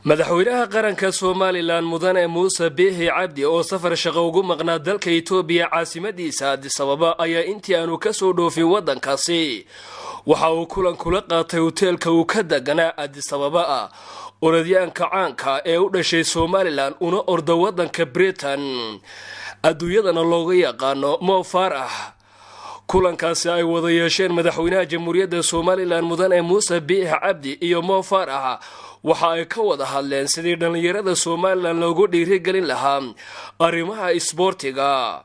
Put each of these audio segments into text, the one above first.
madaxweynaha qaranka Soomaaliland mudane Muuse Biixi Cabdi oo safar shaqo ugu maqnaa dalka Itoobiya caasimadiisa Addis Ababa ayaa intii aanu ka soo dhoofin wadankaasi waxa uu kulan kula qaatay hoteelka uu ka deganaa Addis Ababa orodyaanka caanka ee u dhashay Soomaaliland una ordo wadanka Britain adduunyadana looga yaqaano Mo Farah kulankaasi ay wada yeesheen madaxweynaha jamhuuriyadda Soomaaliland mudane Muuse Biixi Cabdi iyo Mo Farah waxa ay ka wada hadleen sidii dhalinyarada Soomaaliland loogu dhiirigelin lahaa arrimaha isboortiga.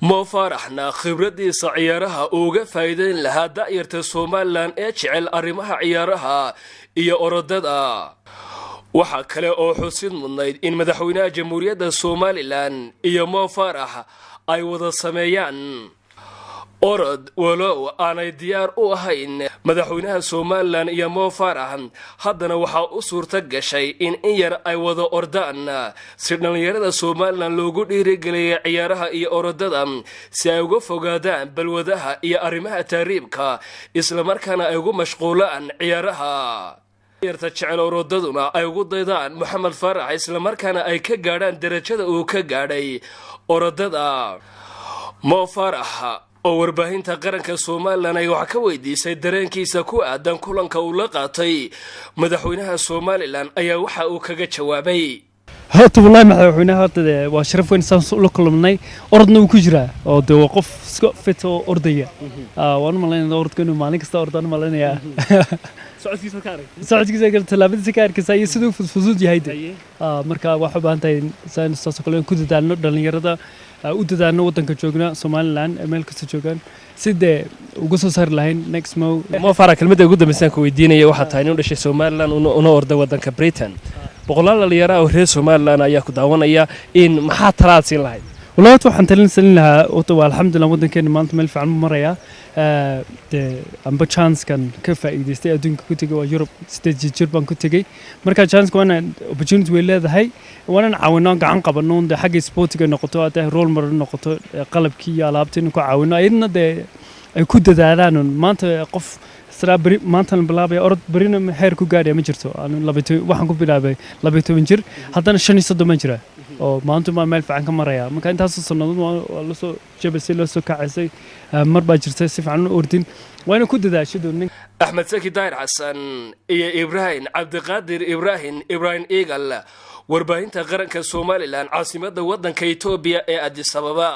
Mo Farahna khibradiisa ciyaaraha uga faa'iideyn lahaa da'yarta Soomaaliland ee jecel arrimaha ciyaaraha iyo orodada. waxa kale oo xusid mudnayd in madaxweynaha jamhuuriyadda Soomaaliland iyo Mo Farah ay wada sameeyaan orod walow aanay diyaar u ahayn madaxweynaha Soomaaliland iyo Mo Farah haddana waxa u suurta gashay in yar ay wada ordaan si dhalinyarada Soomaaliland loogu dhiirigeliyo ciyaaraha iyo orodada si ay uga fogaadaan balwadaha iyo arrimaha taariibka isla markaana ay ugu mashquulaan ciyaaraha yarta jecel orodaduna ay ugu daydaan Mohamed Farah isla markaana ay ka gaadhaan darajada uu ka gaadhay orodada. Mo Farah oo warbaahinta qaranka Soomaaliland ay wax ka weydiisay dareenkiisa ku aadan kulanka uu la qaatay madaxweynaha Soomaaliland ayaa waxa uu kaga jawaabay هاتو والله مدحوينها هذا وشرف وين سان لكلمناي أردنا وكجرا أو دو وقف فتو أردية وأنا مالين أرد كانوا مالك است أردنا مالين يا سعد كذا قلت لا بدي سكار كذا يسدو فزود جهيد مركا واحد بانتين سان استاسكلين كده دانو دلني يردا ودانو وطن كجوجنا Somaliland أمريكا كجوجان سيد وقصة صار لهين next Mo Farah كلمة جودة مثلاً كويدينية واحد تاني ولا شيء Somaliland ونا أرد وطن كبريتان boqolaal dhalinyaro oo reer Soomaaliland ayaa ku daawanaya in maxaa taraadsin lahayd والله waxaan talin lahaa oo alxamdulillah wadankeena maanta meel fiican maraya amba chance kan ka faa'iideystay adduunka ku tagay waa Europe stage jirban ku tagay marka chance kana opportunity way leedahay waana caawino gacan qabano xagga sportiga noqoto aad role model noqoto qalabkii iyo alaabtiin ku caawino ayadna ay ku dadaalaan maanta qof strawberry maanta bilaabay orod barina heer ku gaadhay ma jirto aan waxaan ku bilaabay 12 jir haddana 35 jira oo maanta ma meel fiican ka maraya marka intaas sanadood waa la soo jabasay la soo kacisay marba jirtay si fiican u ordin waana ku dadaashay nin Ahmed Saki Dair Hassan iyo Ibrahim Abdiqaadir Ibrahim Eagle warbaahinta qaranka Soomaaliland caasimadda wadanka Itoobiya ee Addis Ababa.